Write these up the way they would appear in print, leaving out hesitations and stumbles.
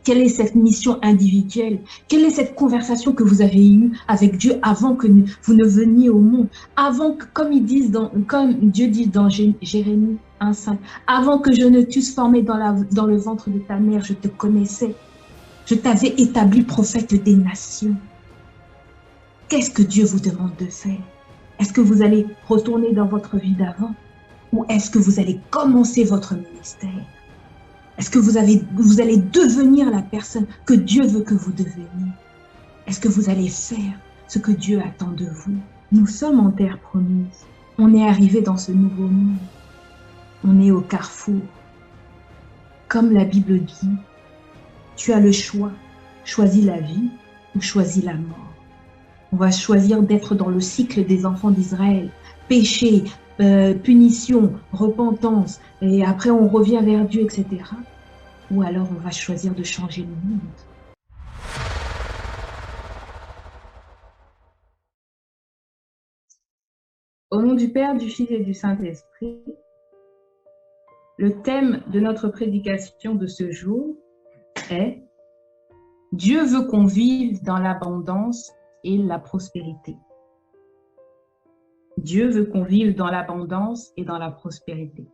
Quelle est cette mission individuelle? Quelle est cette conversation que vous avez eue avec Dieu avant que vous ne veniez au monde? Avant que, comme Dieu dit dans Jérémie 1,5, avant que je ne t'eusse formé dans le ventre de ta mère, je te connaissais. Je t'avais établi prophète des nations. Qu'est-ce que Dieu vous demande de faire? Est-ce que vous allez retourner dans votre vie d'avant? Ou est-ce que vous allez commencer votre ministère? Est-ce que vous allez devenir la personne que Dieu veut que vous deveniez? Est-ce que vous allez faire ce que Dieu attend de vous? Nous sommes en terre promise. On est arrivé dans ce nouveau monde. On est au carrefour. Comme la Bible dit, tu as le choix. Choisis la vie ou choisis la mort. On va choisir d'être dans le cycle des enfants d'Israël. Péché, punition, repentance, et après on revient vers Dieu, etc. Ou alors on va choisir de changer le monde. Au nom du Père, du Fils et du Saint-Esprit, le thème de notre prédication de ce jour est « Dieu veut qu'on vive dans l'abondance et la prospérité ». Dieu veut qu'on vive dans l'abondance et dans la prospérité.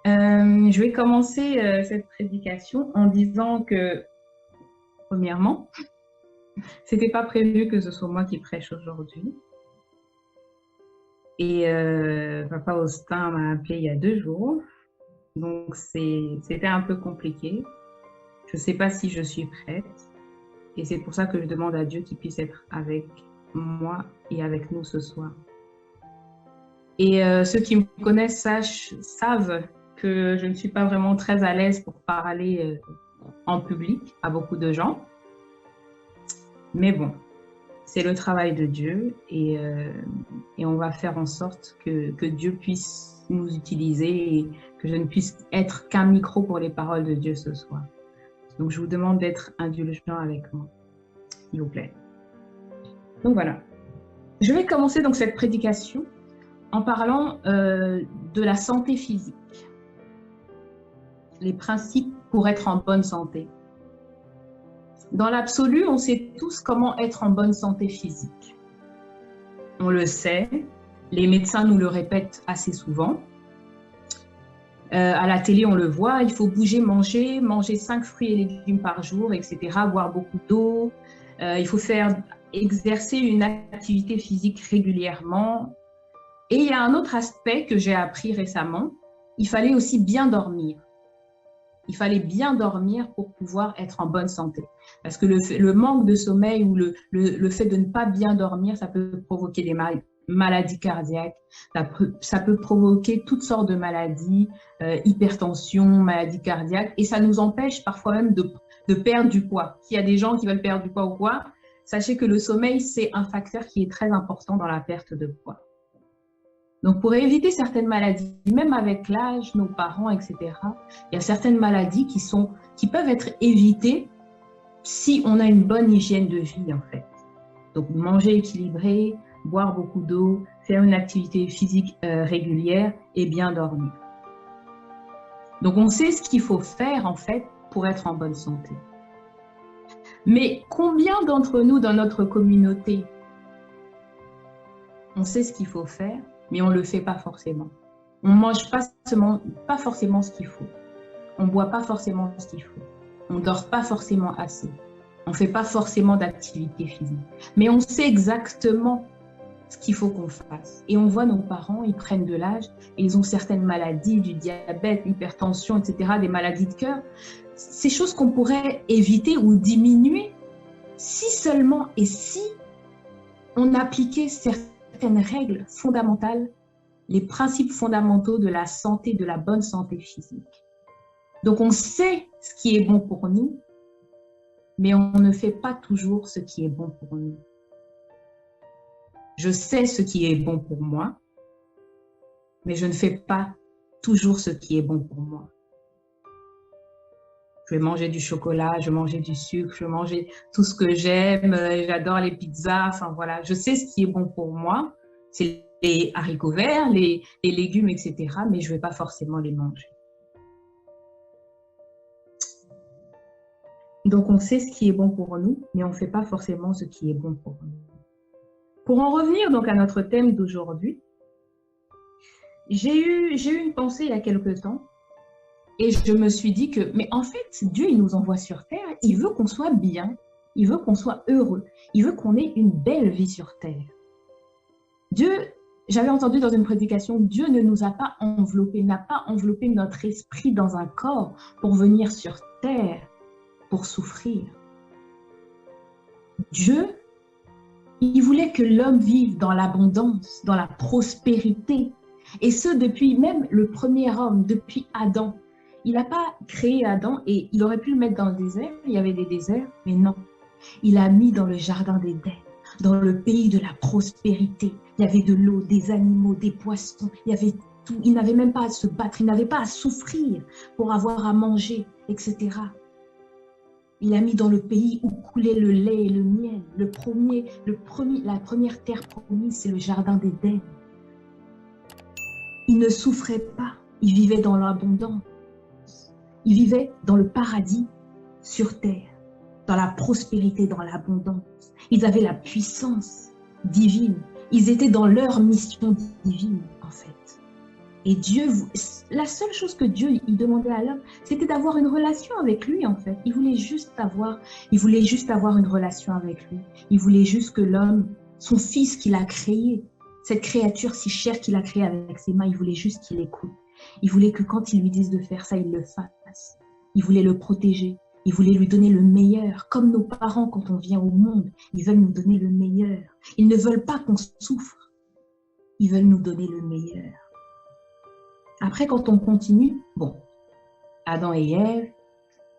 Je vais commencer cette prédication en disant que, premièrement, c'était pas prévu que ce soit moi qui prêche aujourd'hui. Et Papa Austin m'a appelé il y a 2 jours, donc c'était un peu compliqué. Je ne sais pas si je suis prête. Et c'est pour ça que je demande à Dieu qu'il puisse être avec moi et avec nous ce soir. Et ceux qui me connaissent savent que je ne suis pas vraiment très à l'aise pour parler en public à beaucoup de gens. Mais bon, c'est le travail de Dieu et on va faire en sorte que Dieu puisse nous utiliser et que je ne puisse être qu'un micro pour les paroles de Dieu ce soir. Donc, je vous demande d'être indulgent avec moi, s'il vous plaît. Donc, voilà. Je vais commencer donc cette prédication en parlant de la santé physique. Les principes pour être en bonne santé. Dans l'absolu, on sait tous comment être en bonne santé physique. On le sait, les médecins nous le répètent assez souvent. À la télé, on le voit, il faut bouger, manger 5 fruits et légumes par jour, etc., boire beaucoup d'eau. Il faut exercer une activité physique régulièrement. Et il y a un autre aspect que j'ai appris récemment, il fallait aussi bien dormir. Il fallait bien dormir pour pouvoir être en bonne santé. Parce que le manque de sommeil ou le fait de ne pas bien dormir, ça peut provoquer des maladies cardiaques, ça peut provoquer toutes sortes de maladies, hypertension, maladies cardiaques, et ça nous empêche parfois même de perdre du poids. S'il y a des gens qui veulent perdre du poids ou quoi, sachez que le sommeil, c'est un facteur qui est très important dans la perte de poids. Donc, pour éviter certaines maladies, même avec l'âge, nos parents, etc., il y a certaines maladies qui peuvent être évitées si on a une bonne hygiène de vie, en fait. Donc, manger équilibré, boire beaucoup d'eau, faire une activité physique régulière et bien dormir. Donc, on sait ce qu'il faut faire, en fait, pour être en bonne santé. Mais combien d'entre nous, dans notre communauté, on sait ce qu'il faut faire, mais on ne le fait pas forcément. On ne mange pas forcément ce qu'il faut. On ne boit pas forcément ce qu'il faut. On ne dort pas forcément assez. On ne fait pas forcément d'activité physique. Mais on sait exactement ce qu'il faut qu'on fasse. Et on voit nos parents, ils prennent de l'âge et ils ont certaines maladies, du diabète, l'hypertension, etc., des maladies de cœur. Ces choses qu'on pourrait éviter ou diminuer si seulement et si on appliquait certaines règles fondamentales, les principes fondamentaux de la santé, de la bonne santé physique. Donc on sait ce qui est bon pour nous, mais on ne fait pas toujours ce qui est bon pour nous. Je sais ce qui est bon pour moi, mais je ne fais pas toujours ce qui est bon pour moi. Je vais manger du chocolat, je vais manger du sucre, je vais manger tout ce que j'aime, j'adore les pizzas, enfin voilà. Je sais ce qui est bon pour moi, c'est les haricots verts, les légumes, etc., mais je ne vais pas forcément les manger. Donc, on sait ce qui est bon pour nous, mais on ne fait pas forcément ce qui est bon pour nous. Pour en revenir donc à notre thème d'aujourd'hui, j'ai eu une pensée il y a quelque temps et je me suis dit que, mais en fait, Dieu, il nous envoie sur terre, il veut qu'on soit bien, il veut qu'on soit heureux, il veut qu'on ait une belle vie sur terre. Dieu, j'avais entendu dans une prédication, Dieu ne nous a pas enveloppés, n'a pas enveloppé notre esprit dans un corps pour venir sur terre pour souffrir. Dieu, il voulait que l'homme vive dans l'abondance, dans la prospérité. Et ce, depuis même le premier homme, depuis Adam. Il n'a pas créé Adam et il aurait pu le mettre dans le désert. Il y avait des déserts, mais non. Il l'a mis dans le jardin d'Éden, dans le pays de la prospérité. Il y avait de l'eau, des animaux, des poissons. Il y avait tout. Il n'avait même pas à se battre. Il n'avait pas à souffrir pour avoir à manger, etc. Il a mis dans le pays où coulait le lait et le miel. La première terre promise, c'est le jardin d'Éden. Il ne souffrait pas. Il vivait dans l'abondance. Il vivait dans le paradis sur terre, dans la prospérité, dans l'abondance. Ils avaient la puissance divine. Ils étaient dans leur mission divine, en fait. Et Dieu, la seule chose que Dieu il demandait à l'homme, c'était d'avoir une relation avec lui, en fait. Il voulait juste avoir une relation avec lui. Il voulait juste que l'homme, son fils qu'il a créé, cette créature si chère qu'il a créée avec ses mains, il voulait juste qu'il écoute. Il voulait que quand il lui dise de faire ça, il le fasse. Il voulait le protéger. Il voulait lui donner le meilleur. Comme nos parents, quand on vient au monde, ils veulent nous donner le meilleur. Ils ne veulent pas qu'on souffre. Ils veulent nous donner le meilleur. Après, quand on continue, bon, Adam et Ève,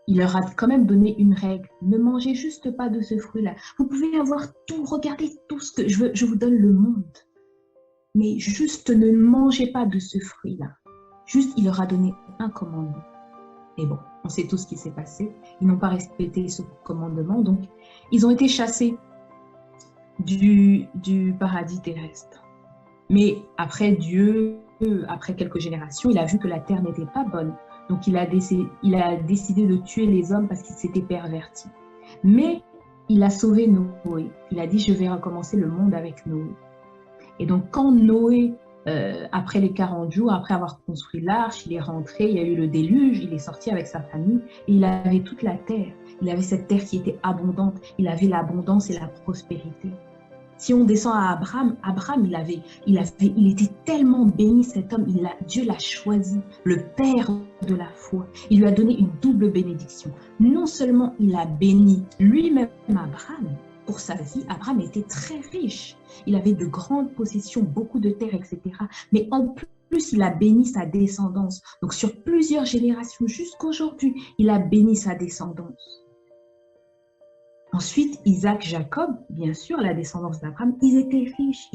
il leur a quand même donné une règle. Ne mangez juste pas de ce fruit-là. Vous pouvez avoir tout, regardez tout ce que je vous donne le monde. Mais juste ne mangez pas de ce fruit-là. Juste, il leur a donné un commandement. Et bon, on sait tout ce qui s'est passé. Ils n'ont pas respecté ce commandement. Donc, ils ont été chassés du paradis terrestre. Mais après Dieu, après quelques générations, il a vu que la terre n'était pas bonne. Donc, il a décidé de tuer les hommes parce qu'ils s'étaient pervertis. Mais il a sauvé Noé. Il a dit, je vais recommencer le monde avec Noé. Et donc, quand Noé, après les 40 jours, après avoir construit l'arche, il est rentré, il y a eu le déluge, il est sorti avec sa famille et il avait toute la terre. Il avait cette terre qui était abondante. Il avait l'abondance et la prospérité. Si on descend à Abraham, il était tellement béni cet homme, Dieu l'a choisi, le père de la foi. Il lui a donné une double bénédiction. Non seulement il a béni lui-même Abraham, pour sa vie, Abraham était très riche. Il avait de grandes possessions, beaucoup de terres, etc. Mais en plus, il a béni sa descendance. Donc sur plusieurs générations, jusqu'aujourd'hui, il a béni sa descendance. Ensuite, Isaac, Jacob, bien sûr, la descendance d'Abraham, ils étaient riches,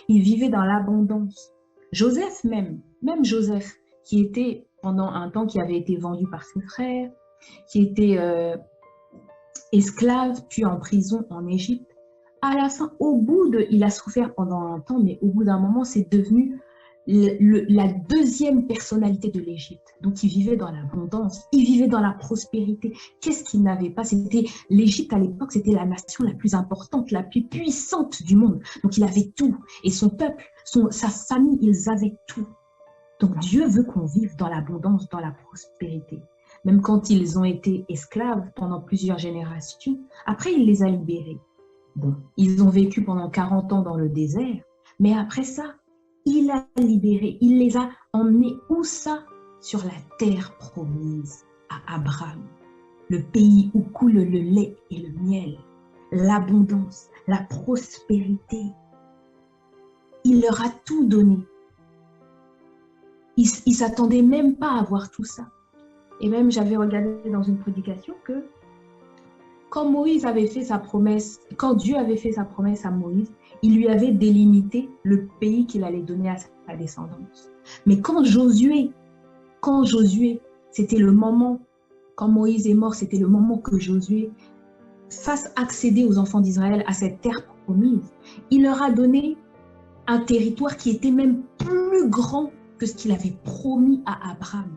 ils vivaient dans l'abondance. Joseph même Joseph, qui était pendant un temps, qui avait été vendu par ses frères, qui était esclave, puis en prison en Égypte. À la fin, il a souffert pendant un temps, mais au bout d'un moment, c'est devenu la deuxième personnalité de l'Égypte. Donc, il vivait dans l'abondance, il vivait dans la prospérité. Qu'est-ce qu'il n'avait pas? L'Égypte, à l'époque, c'était la nation la plus importante, la plus puissante du monde. Donc, il avait tout. Et son peuple, sa famille, ils avaient tout. Donc, Dieu veut qu'on vive dans l'abondance, dans la prospérité. Même quand ils ont été esclaves pendant plusieurs générations, après, il les a libérés. Bon, ils ont vécu pendant 40 ans dans le désert, mais après ça, il a libéré, il les a emmenés où ça? Sur la terre promise à Abraham, le pays où coule le lait et le miel, l'abondance, la prospérité. Il leur a tout donné. Ils ne s'attendaient même pas à voir tout ça. Et même, j'avais regardé dans une prédication que quand Moïse avait fait sa promesse, quand Dieu avait fait sa promesse à Moïse, il lui avait délimité le pays qu'il allait donner à sa descendance. Mais quand Josué, c'était le moment, quand Moïse est mort, c'était le moment que Josué fasse accéder aux enfants d'Israël à cette terre promise. Il leur a donné un territoire qui était même plus grand que ce qu'il avait promis à Abraham.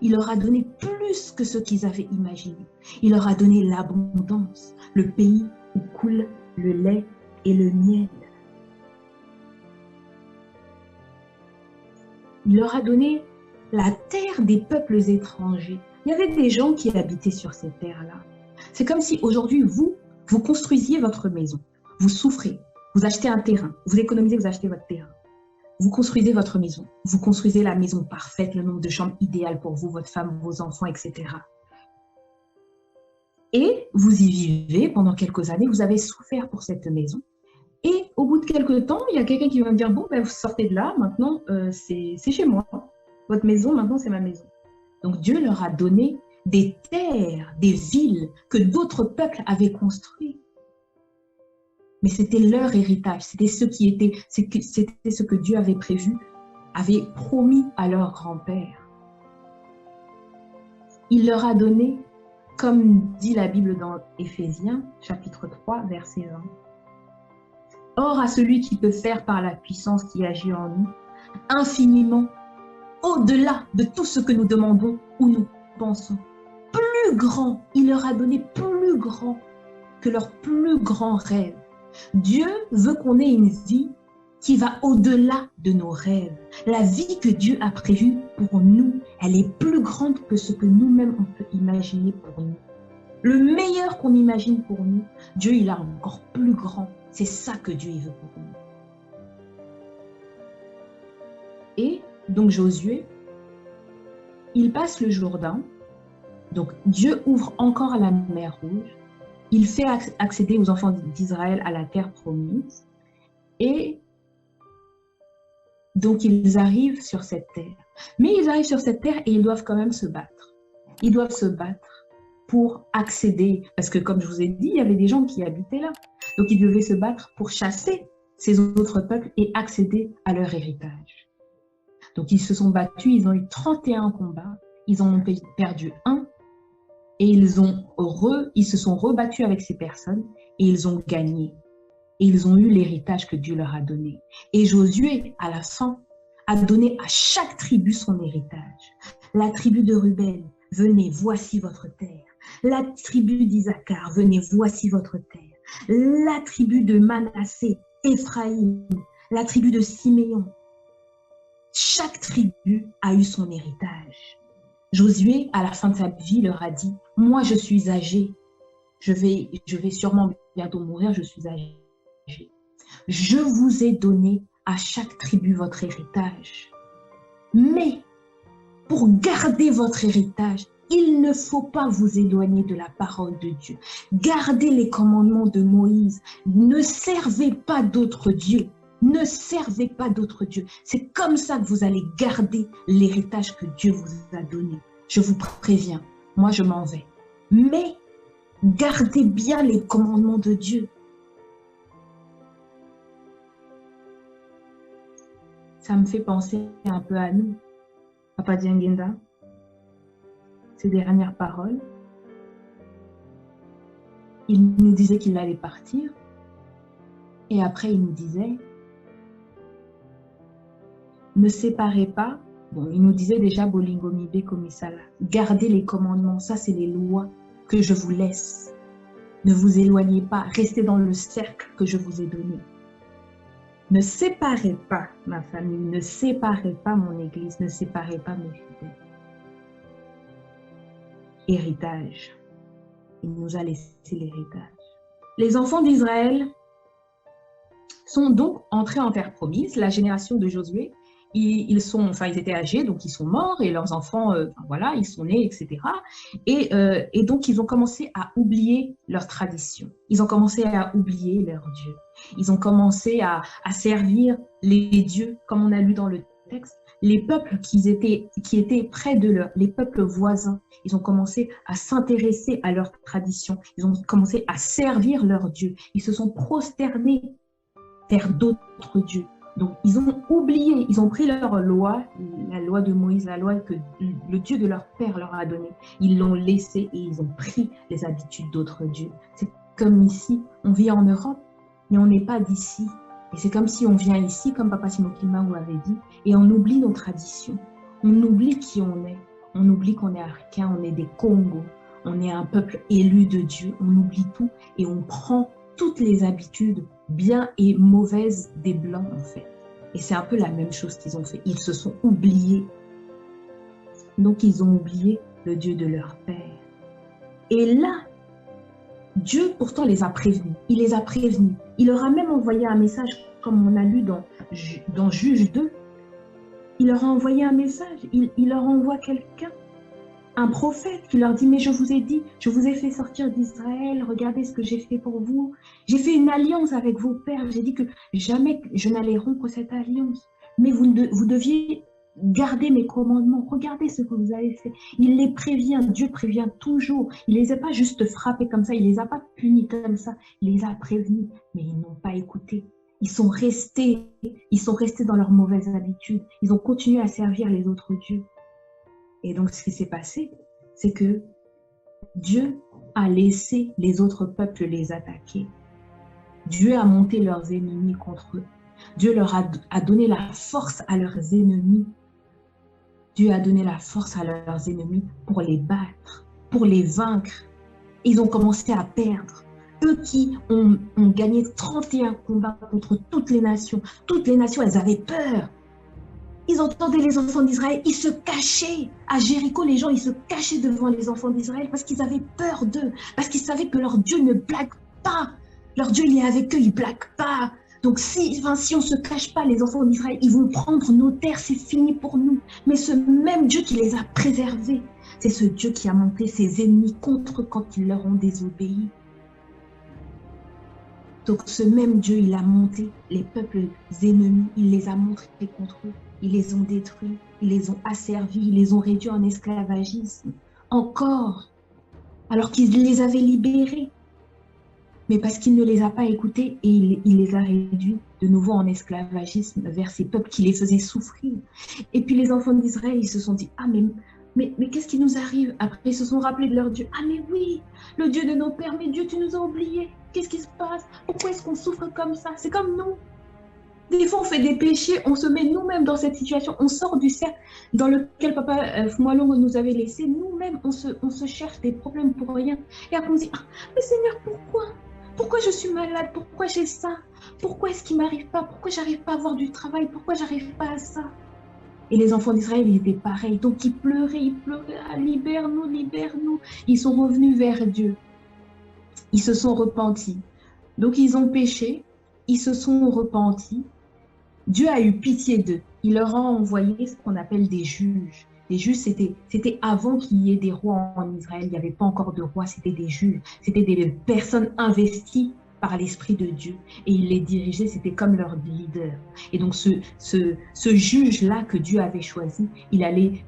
Il leur a donné plus que ce qu'ils avaient imaginé. Il leur a donné l'abondance, le pays où coule le lait et le miel. Il leur a donné la terre des peuples étrangers. Il y avait des gens qui habitaient sur ces terres-là. C'est comme si aujourd'hui, vous construisiez votre maison. Vous souffrez, vous achetez un terrain, vous économisez, vous achetez votre terrain. Vous construisez votre maison. Vous construisez la maison parfaite, le nombre de chambres idéal pour vous, votre femme, vos enfants, etc. Et vous y vivez pendant quelques années. Vous avez souffert pour cette maison. Et au bout de quelques temps, il y a quelqu'un qui va me dire, bon, ben, vous sortez de là, maintenant, c'est chez moi. Votre maison, maintenant, c'est ma maison. Donc, Dieu leur a donné des terres, des villes que d'autres peuples avaient construites. Mais c'était leur héritage, c'était ce que Dieu avait prévu, avait promis à leur grand-père. Il leur a donné, comme dit la Bible dans Éphésiens, chapitre 3, verset 20. Or, à celui qui peut faire par la puissance qui agit en nous, infiniment, au-delà de tout ce que nous demandons ou nous pensons, plus grand, il leur a donné plus grand que leur plus grand rêve. Dieu veut qu'on ait une vie qui va au-delà de nos rêves. La vie que Dieu a prévue pour nous, elle est plus grande que ce que nous-mêmes on peut imaginer pour nous. Le meilleur qu'on imagine pour nous, Dieu il a encore plus grand. C'est ça que Dieu il veut pour nous. Et donc Josué, il passe le Jourdain. Donc Dieu ouvre encore la mer Rouge. Il fait accéder aux enfants d'Israël à la terre promise. Et donc, ils arrivent sur cette terre. Mais ils arrivent sur cette terre et ils doivent quand même se battre. Ils doivent se battre pour accéder. Parce que, comme je vous ai dit, il y avait des gens qui habitaient là. Donc, ils devaient se battre pour chasser ces autres peuples et accéder à leur héritage. Donc, ils se sont battus. Ils ont eu 31 combats. Ils en ont perdu un. Et ils se sont rebattus avec ces personnes et ils ont gagné. Et ils ont eu l'héritage que Dieu leur a donné. Et Josué, à la fin, a donné à chaque tribu son héritage. La tribu de Ruben, venez, voici votre terre. La tribu d'Isaacar, venez, voici votre terre. La tribu de Manassé, Éphraïm, la tribu de Siméon. Chaque tribu a eu son héritage. Josué, à la fin de sa vie, leur a dit, moi je suis âgé, je vais sûrement bientôt mourir, je suis âgé. Je vous ai donné à chaque tribu votre héritage. Mais pour garder votre héritage, il ne faut pas vous éloigner de la parole de Dieu. Gardez les commandements de Moïse. Ne servez pas d'autres dieux. Ne servez pas d'autres dieux. C'est comme ça que vous allez garder l'héritage que Dieu vous a donné. Je vous préviens, moi je m'en vais. Mais gardez bien les commandements de Dieu. Ça me fait penser un peu à nous, Papa Diangenda. Ces dernières paroles. Il nous disait qu'il allait partir. Et après, il nous disait, ne séparez pas. Bon, il nous disait déjà, Bolingo Mibe Komisala, gardez les commandements, ça c'est les lois que je vous laisse. Ne vous éloignez pas, restez dans le cercle que je vous ai donné. Ne séparez pas ma famille, ne séparez pas mon église, ne séparez pas mes fidèles. Héritage. Il nous a laissé l'héritage. Les enfants d'Israël sont donc entrés en terre promise. La génération de Josué, ils étaient âgés, donc ils sont morts et leurs enfants, voilà, ils sont nés, etc. Et donc ils ont commencé à oublier leurs traditions. Ils ont commencé à oublier leurs dieux. Ils ont commencé à servir les dieux, comme on a lu dans le texte, les peuples qui étaient près de les peuples voisins. Ils ont commencé à s'intéresser à leurs traditions. Ils ont commencé à servir leurs dieux. Ils se sont prosternés vers d'autres dieux. Donc, ils ont oublié, ils ont pris leur loi, la loi de Moïse, la loi que le Dieu de leur père leur a donnée. Ils l'ont laissée et ils ont pris les habitudes d'autres dieux. C'est comme ici, on vit en Europe, mais on n'est pas d'ici. Et c'est comme si on vient ici, comme Papa Simokima vous avait dit, et on oublie nos traditions. On oublie qui on est. On oublie qu'on est africain, on est des Congos. On est un peuple élu de Dieu. On oublie tout et on prend toutes les habitudes bien et mauvaises des Blancs, en fait. Et c'est un peu la même chose qu'ils ont fait. Ils se sont oubliés. Donc, ils ont oublié le Dieu de leur père. Et là, Dieu, pourtant, les a prévenus. Il les a prévenus. Il leur a même envoyé un message, comme on a lu dans Juge 2. Il leur a envoyé un message. Il leur envoie quelqu'un, un prophète, qui leur dit « Mais je vous ai dit, je vous ai fait sortir d'Israël. Regardez ce que j'ai fait pour vous. J'ai fait une alliance avec vos pères. J'ai dit que jamais je n'allais rompre cette alliance. Mais vous deviez garder mes commandements. Regardez ce que vous avez fait. » Il les prévient. Dieu prévient toujours. Il ne les a pas juste frappés comme ça. Il ne les a pas punis comme ça. Il les a prévenus. Mais ils n'ont pas écouté. Ils sont restés dans leurs mauvaises habitudes. Ils ont continué à servir les autres dieux. Et donc, ce qui s'est passé, c'est que Dieu a laissé les autres peuples les attaquer. Dieu a monté leurs ennemis contre eux. Dieu leur a donné la force à leurs ennemis. Dieu a donné la force à leurs ennemis pour les battre, pour les vaincre. Ils ont commencé à perdre. Eux qui ont gagné 31 combats contre toutes les nations, elles avaient peur. Ils entendaient les enfants d'Israël, ils se cachaient. À Jéricho, les gens, ils se cachaient devant les enfants d'Israël parce qu'ils avaient peur d'eux, parce qu'ils savaient que leur Dieu ne blague pas. Leur Dieu, il est avec eux, il ne blague pas. Donc, si on ne se cache pas, les enfants d'Israël, ils vont prendre nos terres, c'est fini pour nous. Mais ce même Dieu qui les a préservés, c'est ce Dieu qui a monté ses ennemis contre eux quand ils leur ont désobéi. Donc, ce même Dieu, il a monté les peuples ennemis, il les a montrés contre eux, ils les ont détruits, ils les ont asservis, ils les ont réduits en esclavagisme. Encore, alors qu'il les avait libérés. Mais parce qu'il ne les a pas écoutés et il les a réduits de nouveau en esclavagisme vers ces peuples qui les faisaient souffrir. Et puis les enfants d'Israël, ils se sont dit, ah mais qu'est-ce qui nous arrive? Après, ils se sont rappelés de leur Dieu. Ah mais oui, le Dieu de nos pères, mais Dieu, tu nous as oubliés. Qu'est-ce qui se passe? Pourquoi est-ce qu'on souffre comme ça? C'est comme nous. Des fois, on fait des péchés, on se met nous-mêmes dans cette situation, on sort du cercle dans lequel Papa Fmoilong nous avait laissé. Nous-mêmes, on se cherche des problèmes pour rien. Et après, on se dit, ah, mais Seigneur, pourquoi? Pourquoi je suis malade? Pourquoi j'ai ça? Pourquoi est-ce qu'il ne m'arrive pas? Pourquoi je n'arrive pas à avoir du travail? Pourquoi je n'arrive pas à ça? Et les enfants d'Israël, ils étaient pareils. Donc, ils pleuraient, ah, libère-nous, libère-nous. Ils sont revenus vers Dieu. Ils se sont repentis. Donc, ils ont péché. Ils se sont repentis. Dieu a eu pitié d'eux. Il leur a envoyé ce qu'on appelle des juges. Les juges, c'était avant qu'il y ait des rois en Israël. Il n'y avait pas encore de rois, c'était des juges. C'était des personnes investies par l'Esprit de Dieu. Et il les dirigeait, c'était comme leur leader. Et donc, ce juge-là que Dieu avait choisi, il allait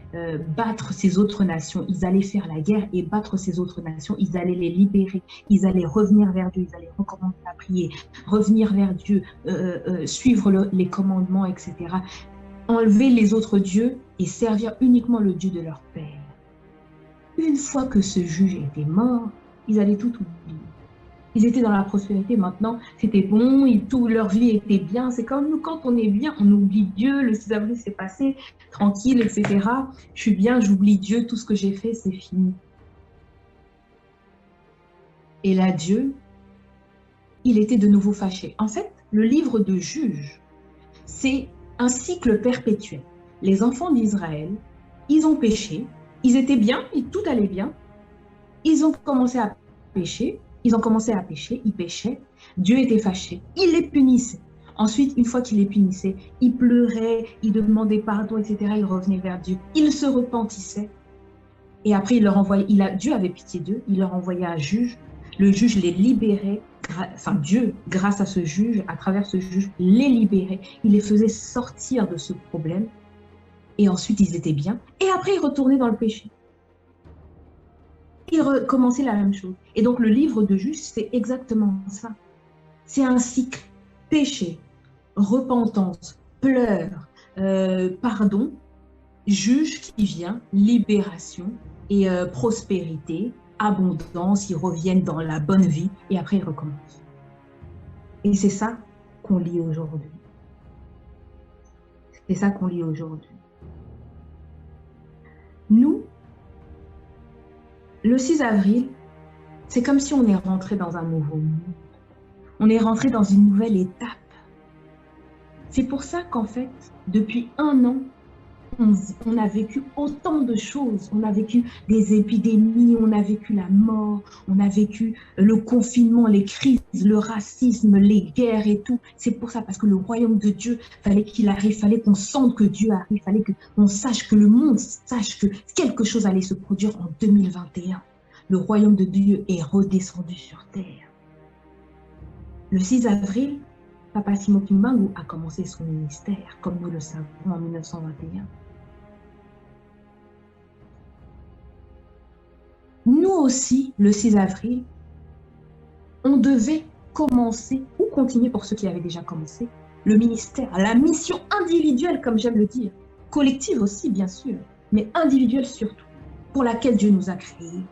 battre ces autres nations. Ils allaient faire la guerre et battre ces autres nations. Ils allaient les libérer. Ils allaient revenir vers Dieu. Ils allaient recommencer à prier, revenir vers Dieu, suivre les commandements, etc. Enlever les autres dieux et servir uniquement le Dieu de leur père. Une fois que ce juge était mort, ils allaient tout oublier. Ils étaient dans la prospérité maintenant, c'était bon, toute leur vie était bien. C'est comme nous, quand on est bien, on oublie Dieu, le 6 avril s'est passé, tranquille, etc. Je suis bien, j'oublie Dieu, tout ce que j'ai fait, c'est fini. Et là, Dieu, il était de nouveau fâché. En fait, le livre de Juges, c'est un cycle perpétuel. Les enfants d'Israël, ils ont péché, ils étaient bien, tout allait bien. Ils ont commencé à pécher, ils péchaient. Dieu était fâché, il les punissait. Ensuite, une fois qu'il les punissait, ils pleuraient, ils demandaient pardon, etc. Ils revenaient vers Dieu, ils se repentissaient. Et après, Dieu avait pitié d'eux, il leur envoyait un juge. Le juge les libérait. Enfin, Dieu, grâce à ce juge, à travers ce juge, les libérait. Il les faisait sortir de ce problème. Et ensuite, ils étaient bien. Et après, ils retournaient dans le péché. Ils recommençaient la même chose. Et donc, le livre de Juges, c'est exactement ça. C'est un cycle. Péché, repentance, pleurs, pardon, juge qui vient, libération et prospérité, abondance, ils reviennent dans la bonne vie et après ils recommencent. Et c'est ça qu'on lit aujourd'hui. C'est ça qu'on lit aujourd'hui. Nous, le 6 avril, c'est comme si on est rentré dans un nouveau monde. On est rentré dans une nouvelle étape. C'est pour ça qu'en fait, depuis 1 an, on a vécu autant de choses. On a vécu des épidémies, on a vécu la mort, on a vécu le confinement, les crises, le racisme, les guerres et tout. C'est pour ça, parce que le royaume de Dieu, fallait qu'il arrive, fallait qu'on sente que Dieu arrive, fallait qu'on sache, que le monde sache que quelque chose allait se produire en 2021. Le royaume de Dieu est redescendu sur terre. Le 6 avril, Papa Simon Kimbangu a commencé son ministère, comme nous le savons, en 1921. Nous aussi, le 6 avril, on devait commencer, ou continuer pour ceux qui avaient déjà commencé, le ministère, la mission individuelle, comme j'aime le dire, collective aussi, bien sûr, mais individuelle surtout, pour laquelle Dieu nous a créés.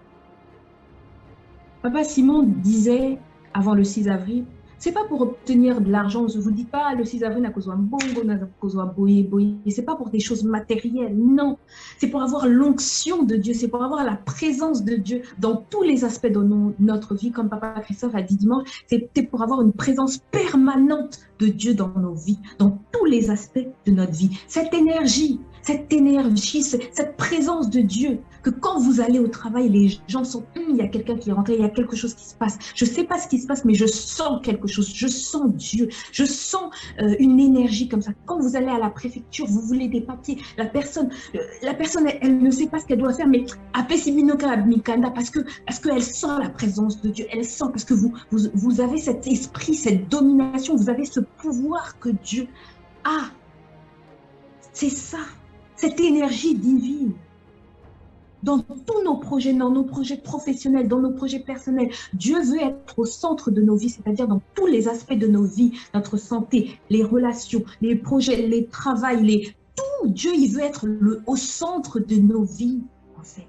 Papa Simon disait, avant le 6 avril, c'est pas pour obtenir de l'argent, je ne vous dis pas le 6 avril n'a qu'au bongo, n'a qu'au boye, c'est pas pour des choses matérielles, non. C'est pour avoir l'onction de Dieu, c'est pour avoir la présence de Dieu dans tous les aspects de notre vie, comme Papa Christophe a dit dimanche, c'est pour avoir une présence permanente de Dieu dans nos vies, dans tous les aspects de notre vie. Cette énergie, cette présence de Dieu, que quand vous allez au travail, les gens sont, il y a quelqu'un qui est rentré, il y a quelque chose qui se passe. Je ne sais pas ce qui se passe, mais je sens quelque chose, je sens Dieu, je sens une énergie comme ça. Quand vous allez à la préfecture, vous voulez des papiers, la personne elle ne sait pas ce qu'elle doit faire, mais parce qu'elle sent la présence de Dieu, elle sent, parce que vous avez cet esprit, cette domination, vous avez ce pouvoir que Dieu a. C'est ça, cette énergie divine. Dans tous nos projets, dans nos projets professionnels, dans nos projets personnels, Dieu veut être au centre de nos vies, c'est-à-dire dans tous les aspects de nos vies, notre santé, les relations, les projets, les travails, tout. Dieu, il veut être au centre de nos vies, en fait.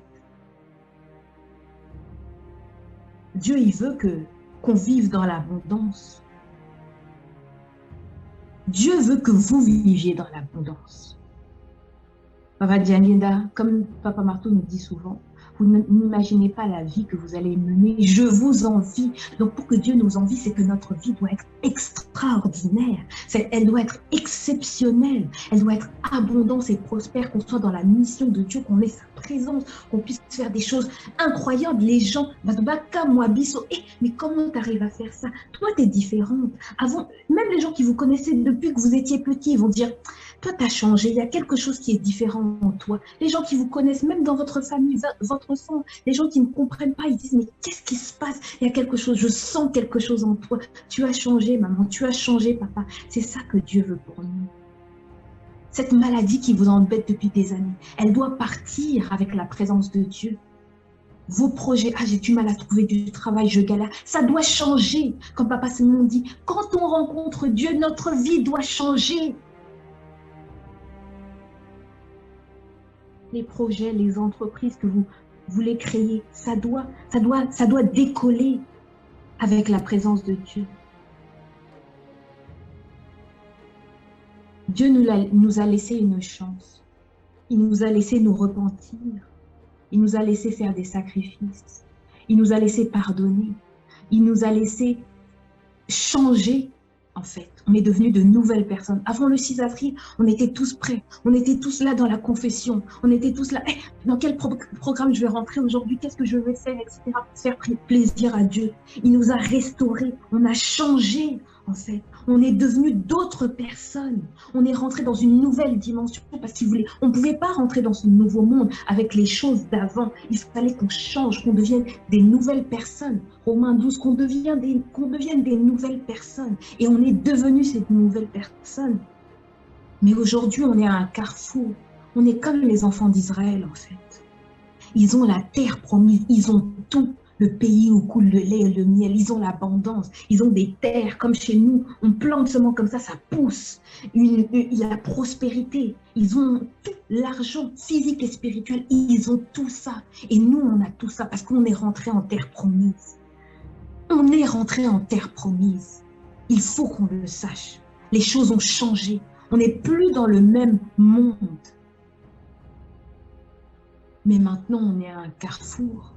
Dieu, il veut qu'on vive dans l'abondance. Dieu veut que vous viviez dans l'abondance. Papa Dianguenda, comme Papa Marteau nous dit souvent, vous n'imaginez pas la vie que vous allez mener. Je vous envie. Donc, pour que Dieu nous envie, c'est que notre vie doit être extraordinaire. Elle doit être exceptionnelle. Elle doit être abondante et prospère, qu'on soit dans la mission de Dieu, qu'on ait sa présence, qu'on puisse faire des choses incroyables. Les gens, mais comment tu arrives à faire ça? Toi, tu es différente. Avant, même les gens qui vous connaissaient depuis que vous étiez petit, ils vont dire, toi, tu as changé, il y a quelque chose qui est différent en toi. Les gens qui vous connaissent, même dans votre famille, votre sang, les gens qui ne comprennent pas, ils disent, mais qu'est-ce qui se passe? Il y a quelque chose, je sens quelque chose en toi. Tu as changé, maman, tu as changé, papa. C'est ça que Dieu veut pour nous. Cette maladie qui vous embête depuis des années, elle doit partir avec la présence de Dieu. Vos projets, j'ai du mal à trouver du travail, je galère, ça doit changer. Comme Papa Simon dit, quand on rencontre Dieu, notre vie doit changer. Les projets, les entreprises que vous voulez créer, ça doit décoller avec la présence de Dieu. Dieu nous a laissé une chance. Il nous a laissé nous repentir. Il nous a laissé faire des sacrifices. Il nous a laissé pardonner. Il nous a laissé changer. En fait, on est devenus de nouvelles personnes. Avant le 6 avril, on était tous prêts. On était tous là dans la confession. On était tous là. Dans quel programme je vais rentrer aujourd'hui? Qu'est-ce que je vais faire, etc. Pour faire plaisir à Dieu. Il nous a restaurés. On a changé, en fait. On est devenus d'autres personnes. On est rentré dans une nouvelle dimension parce qu'il voulait. On ne pouvait pas rentrer dans ce nouveau monde avec les choses d'avant. Il fallait qu'on change, qu'on devienne des nouvelles personnes. Romains 12, qu'on devienne des nouvelles personnes. Et on est devenus ces nouvelles personnes. Mais aujourd'hui, on est à un carrefour. On est comme les enfants d'Israël, en fait. Ils ont la terre promise, ils ont tout. Le pays où coule le lait et le miel, ils ont l'abondance, ils ont des terres comme chez nous, on plante seulement comme ça pousse, il y a la prospérité, ils ont tout l'argent physique et spirituel, ils ont tout ça. Et nous, on a tout ça parce qu'on est rentré en terre promise. On est rentré en terre promise. Il faut qu'on le sache. Les choses ont changé. On n'est plus dans le même monde. Mais maintenant, on est à un carrefour.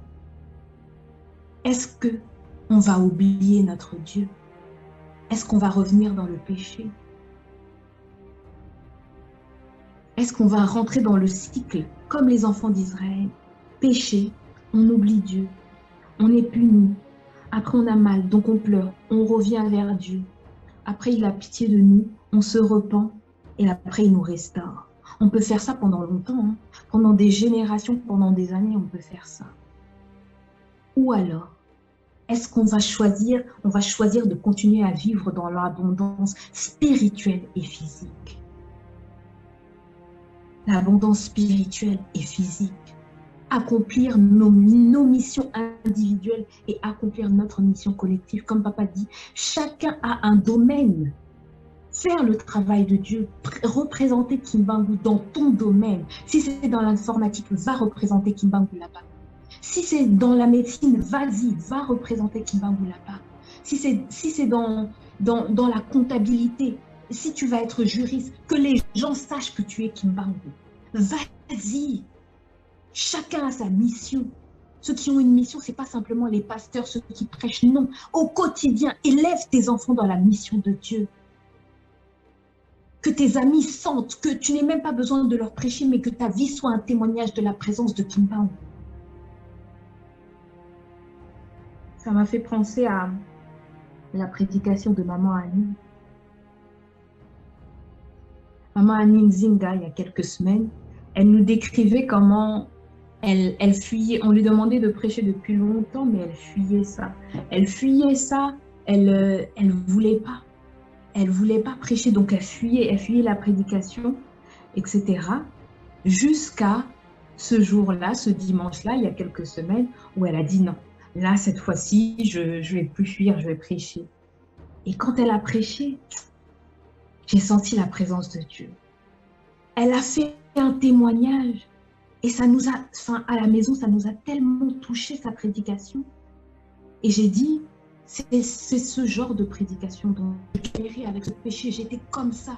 Est-ce qu'on va oublier notre Dieu? Est-ce qu'on va revenir dans le péché? Est-ce qu'on va rentrer dans le cycle comme les enfants d'Israël? Péché, on oublie Dieu, on est puni. Après, on a mal, donc on pleure, on revient vers Dieu. Après, il a pitié de nous, on se repent et après, il nous restaure. On peut faire ça pendant longtemps, hein. Pendant des générations, pendant des années, on peut faire ça. Ou alors, est-ce qu'on va choisir, de continuer à vivre dans l'abondance spirituelle et physique? L'abondance spirituelle et physique. Accomplir nos missions individuelles et accomplir notre mission collective. Comme papa dit, chacun a un domaine. Faire le travail de Dieu, représenter Kimbangu dans ton domaine. Si c'est dans l'informatique, va représenter Kimbangu là-bas. Si c'est dans la médecine, vas-y, va représenter Kimbangu là-bas. Si c'est dans la comptabilité, si tu vas être juriste, que les gens sachent que tu es Kimbangu. Vas-y. Chacun a sa mission. Ceux qui ont une mission, ce n'est pas simplement les pasteurs, ceux qui prêchent, non. Au quotidien, élève tes enfants dans la mission de Dieu. Que tes amis sentent que tu n'aies même pas besoin de leur prêcher, mais que ta vie soit un témoignage de la présence de Kimbangu. Ça m'a fait penser à la prédication de Maman Annie. Maman Annie Nzinga, il y a quelques semaines, elle nous décrivait comment elle fuyait. On lui demandait de prêcher depuis longtemps, mais elle fuyait ça. Elle fuyait ça, elle voulait pas. Elle voulait pas prêcher, donc elle fuyait la prédication, etc. Jusqu'à ce jour-là, ce dimanche-là, il y a quelques semaines, où elle a dit non. Là, cette fois-ci, je vais plus fuir, je vais prêcher. Et quand elle a prêché, j'ai senti la présence de Dieu. Elle a fait un témoignage. Et ça nous a, à la maison, ça nous a tellement touché sa prédication. Et j'ai dit, c'est ce genre de prédication dont j'ai guéri avec ce péché. J'étais comme ça.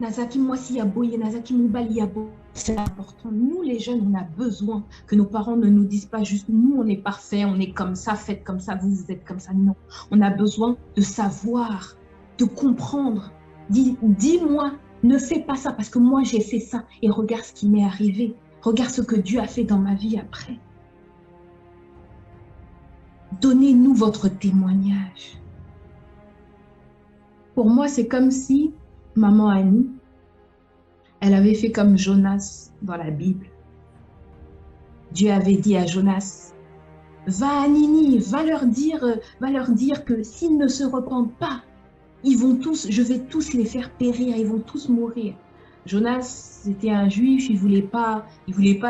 Nazaki Mwasi Yaboye, Nazaki Moubali Yaboye. C'est important. Nous, les jeunes, on a besoin que nos parents ne nous disent pas juste, nous, on est parfait, on est comme ça, faites comme ça, vous êtes comme ça. Non. On a besoin de savoir, de comprendre. Dis-moi, ne fais pas ça parce que moi, j'ai fait ça et regarde ce qui m'est arrivé. Regarde ce que Dieu a fait dans ma vie après. Donnez-nous votre témoignage. Pour moi, c'est comme si Maman Annie, elle avait fait comme Jonas dans la Bible. Dieu avait dit à Jonas, va à Ninive, va leur dire que s'ils ne se repentent pas, je vais tous les faire périr, ils vont tous mourir. Jonas, c'était un juif, il voulait pas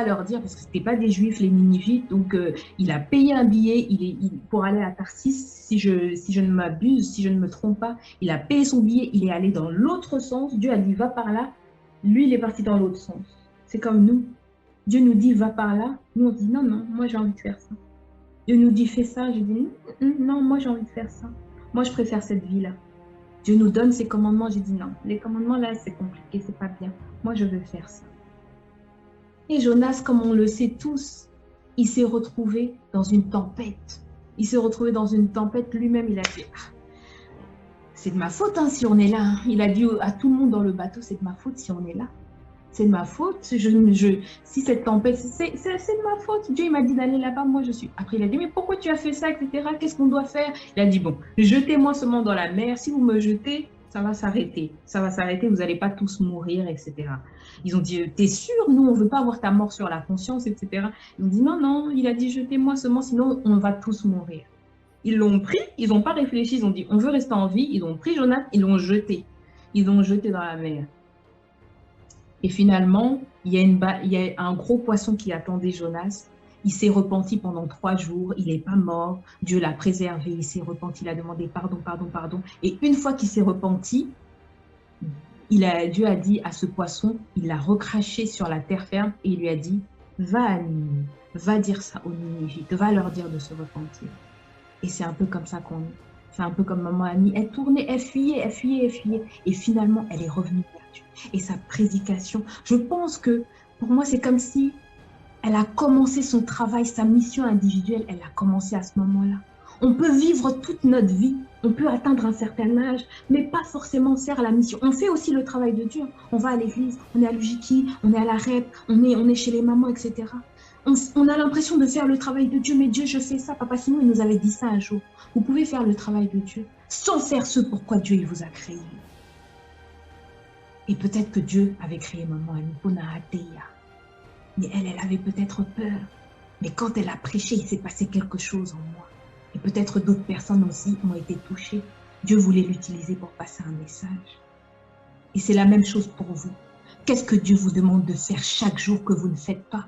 leur dire, parce que ce n'étaient pas des juifs, les Ninivites, donc il a payé un billet pour aller à Tarsis, si je ne m'abuse, si je ne me trompe pas, il a payé son billet, il est allé dans l'autre sens, Dieu a dit va par là, lui il est parti dans l'autre sens. C'est comme nous, Dieu nous dit va par là, nous on dit non, moi j'ai envie de faire ça. Dieu nous dit fais ça, je dis non, moi j'ai envie de faire ça, moi je préfère cette vie-là. Dieu nous donne ses commandements, j'ai dit non, les commandements là c'est compliqué, c'est pas bien. Moi je veux faire ça. Et Jonas, comme on le sait tous, il s'est retrouvé dans une tempête. Il s'est retrouvé dans une tempête, lui-même il a dit c'est de ma faute hein, si on est là. Hein. Il a dit à tout le monde dans le bateau, c'est de ma faute si on est là. C'est de ma faute, si cette tempête, c'est de ma faute. Dieu il m'a dit d'aller là-bas, moi je suis. Après il a dit, mais pourquoi tu as fait ça, etc. Qu'est-ce qu'on doit faire? Il a dit, bon, jetez-moi seulement dans la mer, si vous me jetez, ça va s'arrêter, vous n'allez pas tous mourir, etc. Ils ont dit, t'es sûr, nous on ne veut pas avoir ta mort sur la conscience, etc. Ils ont dit, non, il a dit, jetez-moi seulement, sinon on va tous mourir. Ils l'ont pris, ils n'ont pas réfléchi, ils ont dit, on veut rester en vie, ils ont pris Jonas, ils l'ont jeté. Ils l'ont jeté dans la mer. Et finalement, il y a un gros poisson qui attendait Jonas. Il s'est repenti pendant 3 jours. Il n'est pas mort. Dieu l'a préservé. Il s'est repenti. Il a demandé pardon. Et une fois qu'il s'est repenti, Dieu a dit à ce poisson, il l'a recraché sur la terre ferme et il lui a dit, va à Ninive, va dire ça aux Ninivites, va leur dire de se repentir. Et c'est un peu comme ça qu'on est. C'est un peu comme maman Annie. Elle tournait, elle fuyait, elle fuyait, elle fuyait. Et finalement, elle est revenue vers Dieu. Et sa prédication, je pense que pour moi, c'est comme si elle a commencé son travail, sa mission individuelle, elle a commencé à ce moment-là. On peut vivre toute notre vie, on peut atteindre un certain âge, mais pas forcément faire la mission. On fait aussi le travail de Dieu. On va à l'église, on est à l'UJKI, on est à la REP, on est chez les mamans, etc. On a l'impression de faire le travail de Dieu, mais Dieu, je fais ça. Papa Simon, il nous avait dit ça un jour. Vous pouvez faire le travail de Dieu sans faire ce pourquoi Dieu il vous a créé. Et peut-être que Dieu avait créé maman Anipona Ateya. Mais elle avait peut-être peur. Mais quand elle a prêché, il s'est passé quelque chose en moi. Et peut-être d'autres personnes aussi ont été touchées. Dieu voulait l'utiliser pour passer un message. Et c'est la même chose pour vous. Qu'est-ce que Dieu vous demande de faire chaque jour que vous ne faites pas?